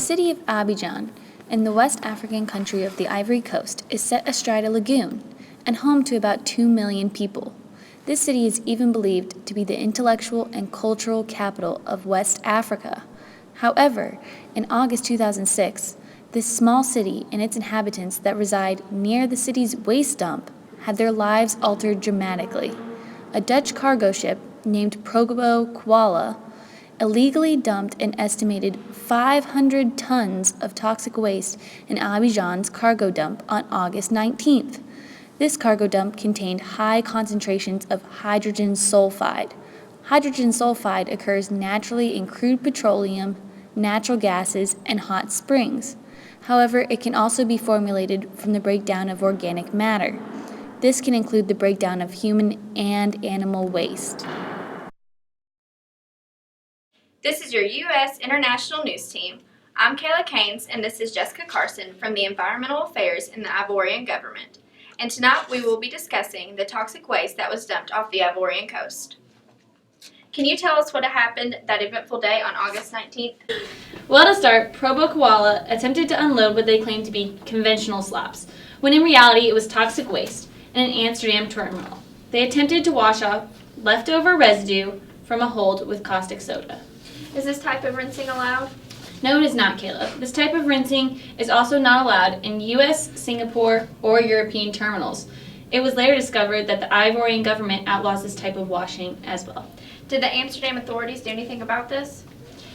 city of Abidjan, in the West African country of the Ivory Coast, is set astride a lagoon and home to about 2 million people. This city is even believed to be the intellectual and cultural capital of West Africa. However, in August 2006, this small city and its inhabitants that reside near the city's waste dump had their lives altered dramatically. A Dutch cargo ship named Probo Koala illegally dumped an estimated 500 tons of toxic waste in Abidjan's cargo dump on August 19th. This cargo dump contained high concentrations of hydrogen sulfide. Hydrogen sulfide occurs naturally in crude petroleum, natural gases, and hot springs. However, it can also be formulated from the breakdown of organic matter. This can include the breakdown of human and animal waste. This is your U.S. International News Team. I'm Kayla Keynes, and this is Jessica Carson from the Environmental Affairs in the Ivorian Government. And tonight we will be discussing the toxic waste that was dumped off the Ivorian coast. Can you tell us what happened that eventful day on August 19th? Well, to start, Probo Koala attempted to unload what they claimed to be conventional slops, when in reality it was toxic waste in an Amsterdam terminal. They attempted to wash off leftover residue from a hold with caustic soda. Is this type of rinsing allowed? No, it is not, Caleb. This type of rinsing is also not allowed in U.S., Singapore, or European terminals. It was later discovered that the Ivorian government outlaws this type of washing as well. Did the Amsterdam authorities do anything about this?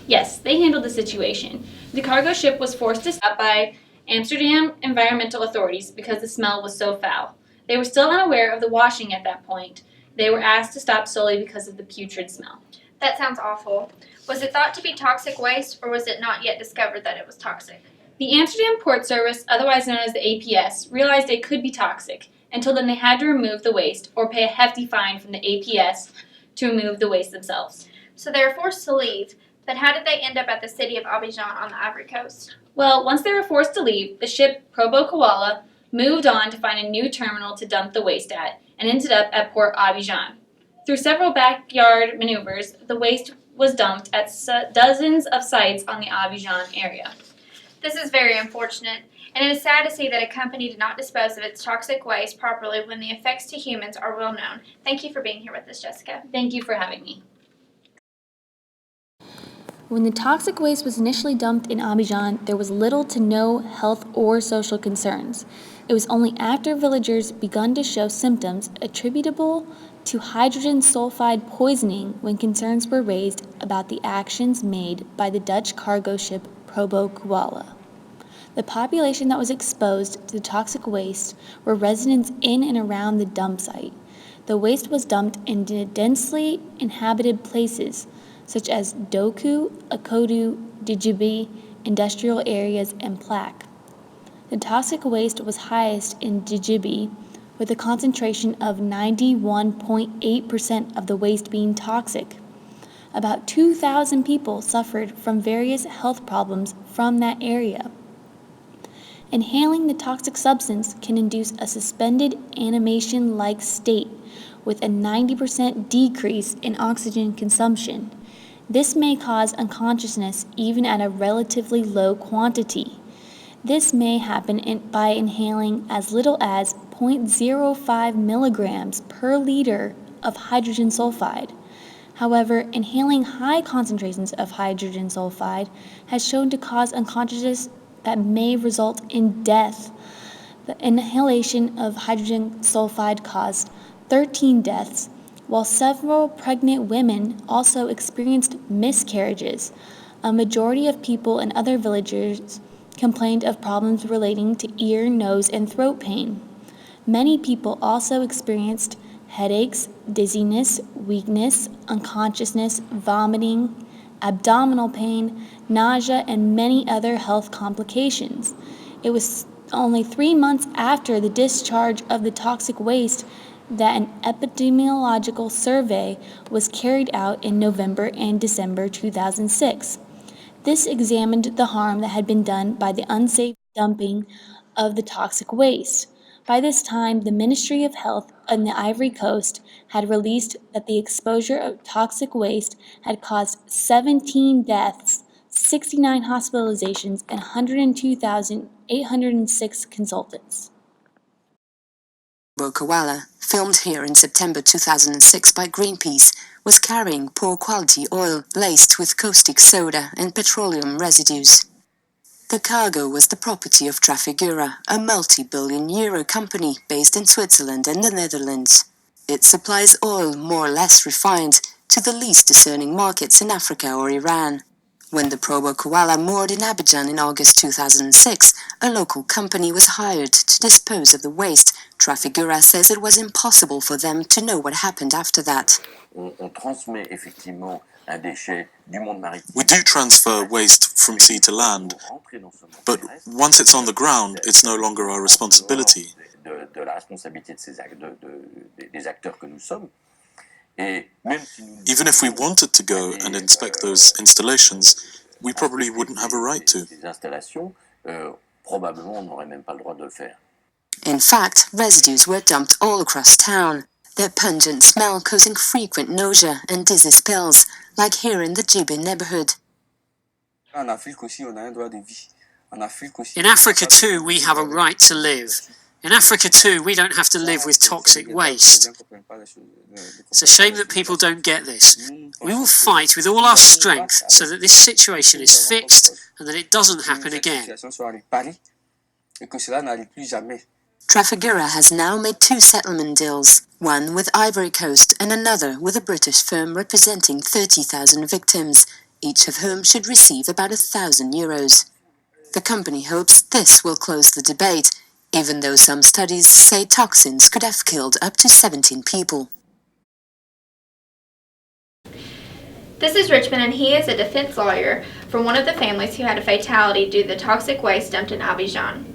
Yes, they handled the situation. The cargo ship was forced to stop by Amsterdam environmental authorities because the smell was so foul. They were still unaware of the washing at that point. They were asked to stop solely because of the putrid smell. That sounds awful. Was it thought to be toxic waste, or was it not yet discovered that it was toxic? The Amsterdam Port Service, otherwise known as the APS, realized it could be toxic. Until then, they had to remove the waste or pay a hefty fine from the APS to remove the waste themselves. So they were forced to leave, but how did they end up at the city of Abidjan on the Ivory Coast? Well, once they were forced to leave, the ship Probo Koala moved on to find a new terminal to dump the waste at and ended up at Port Abidjan. Through several backyard maneuvers, the waste was dumped at dozens of sites on the Abidjan area. This is very unfortunate, and it is sad to see that a company did not dispose of its toxic waste properly when the effects to humans are well known. Thank you for being here with us, Jessica. Thank you for having me. When the toxic waste was initially dumped in Abidjan, there was little to no health or social concerns. It was only after villagers begun to show symptoms attributable to hydrogen sulfide poisoning when concerns were raised about the actions made by the Dutch cargo ship Probo Koala. The population that was exposed to the toxic waste were residents in and around the dump site. The waste was dumped in densely inhabited places such as Doku, Akodu, Djibouti, industrial areas, and Plaque. The toxic waste was highest in Djibouti, with a concentration of 91.8% of the waste being toxic. About 2,000 people suffered from various health problems from that area. Inhaling the toxic substance can induce a suspended animation-like state with a 90% decrease in oxygen consumption. This may cause unconsciousness even at a relatively low quantity. This may happen by inhaling as little as 0.05 milligrams per liter of hydrogen sulfide. However, inhaling high concentrations of hydrogen sulfide has shown to cause unconsciousness that may result in death. The inhalation of hydrogen sulfide caused 13 deaths, while several pregnant women also experienced miscarriages. A majority of people and other villagers complained of problems relating to ear, nose, and throat pain. Many people also experienced headaches, dizziness, weakness, unconsciousness, vomiting, abdominal pain, nausea, and many other health complications. It was only 3 months after the discharge of the toxic waste that an epidemiological survey was carried out in November and December 2006. This examined the harm that had been done by the unsafe dumping of the toxic waste. By this time, the Ministry of Health on the Ivory Coast had released that the exposure of toxic waste had caused 17 deaths 69 hospitalizations, and 102,806 consultants. Koala, filmed here in September 2006 by Greenpeace, was carrying poor quality oil laced with caustic soda and petroleum residues. The cargo was the property of Trafigura, a multi-billion-euro company based in Switzerland and the Netherlands. It supplies oil more or less refined to the least discerning markets in Africa or Iran. When the Probo Koala moored in Abidjan in August 2006, a local company was hired to dispose of the waste. Trafigura says it was impossible for them to know what happened after that. We do transfer waste from sea to land, but once it's on the ground, it's no longer our responsibility. Even if we wanted to go and inspect those installations, we probably wouldn't have a right to. In fact, residues were dumped all across town, their pungent smell causing frequent nausea and dizzy spells, like here in the Djibi neighborhood. In Africa too, we have a right to live. In Africa too, we don't have to live with toxic waste. It's a shame that people don't get this. We will fight with all our strength so that this situation is fixed and that it doesn't happen again. Trafigura has now made 2 settlement deals, one with Ivory Coast and another with a British firm representing 30,000 victims, each of whom should receive about €1,000. The company hopes this will close the debate, even though some studies say toxins could have killed up to 17 people. This is Richmond, and he is a defense lawyer for one of the families who had a fatality due to the toxic waste dumped in Abidjan.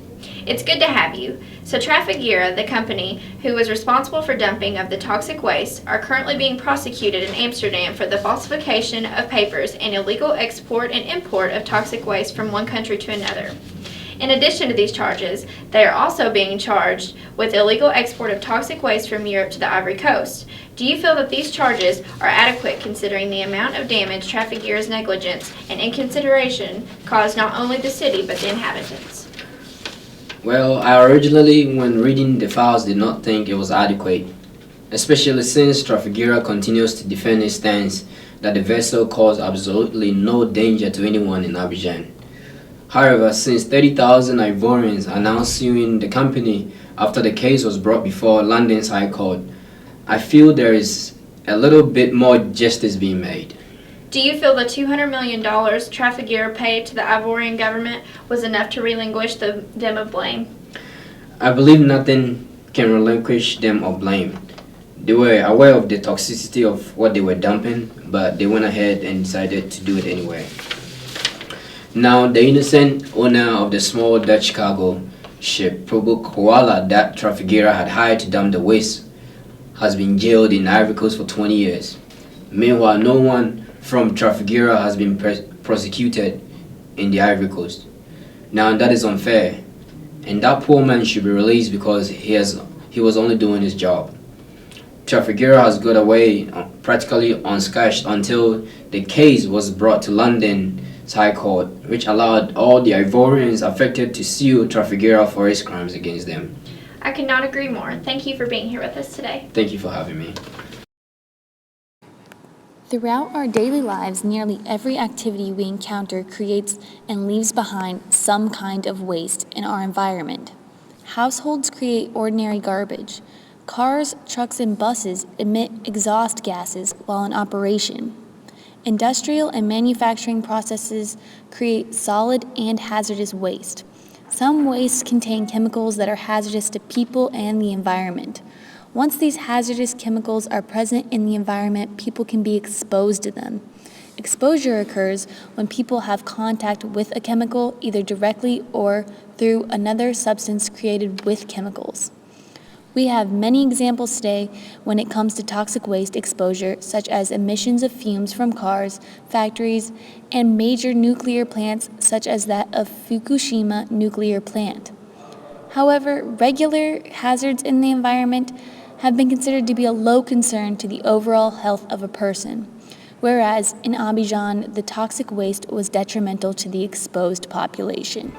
It's good to have you. So Trafigura, the company who was responsible for dumping of the toxic waste, are currently being prosecuted in Amsterdam for the falsification of papers and illegal export and import of toxic waste from one country to another. In addition to these charges, they are also being charged with illegal export of toxic waste from Europe to the Ivory Coast. Do you feel that these charges are adequate considering the amount of damage Trafigura's negligence and inconsideration caused not only the city but the inhabitants? Well, I originally, when reading the files, did not think it was adequate, especially since Trafigura continues to defend its stance that the vessel caused absolutely no danger to anyone in Abidjan. However, since 30,000 Ivorians are now suing the company after the case was brought before London's High Court, I feel there is a little bit more justice being made. Do you feel the $200 million Trafigura paid to the Ivorian government was enough to relinquish them of blame? I believe nothing can relinquish them of blame. They were aware of the toxicity of what they were dumping, but they went ahead and decided to do it anyway. Now, the innocent owner of the small Dutch cargo ship Probo Koala that Trafigura had hired to dump the waste has been jailed in Ivory Coast for 20 years. Meanwhile, no one from Trafigura has been prosecuted in the Ivory Coast. Now, that is unfair, and that poor man should be released because he was only doing his job. Trafigura has got away practically unscathed until the case was brought to London's High Court, which allowed all the Ivorians affected to sue Trafigura for his crimes against them. I could not agree more. Thank you for being here with us today. Thank you for having me. Throughout our daily lives, nearly every activity we encounter creates and leaves behind some kind of waste in our environment. Households create ordinary garbage. Cars, trucks, and buses emit exhaust gases while in operation. Industrial and manufacturing processes create solid and hazardous waste. Some wastes contain chemicals that are hazardous to people and the environment. Once these hazardous chemicals are present in the environment, people can be exposed to them. Exposure occurs when people have contact with a chemical, either directly or through another substance created with chemicals. We have many examples today when it comes to toxic waste exposure, such as emissions of fumes from cars, factories, and major nuclear plants such as that of Fukushima nuclear plant. However, regular hazards in the environment have been considered to be a low concern to the overall health of a person. whereas in Abidjan, the toxic waste was detrimental to the exposed population.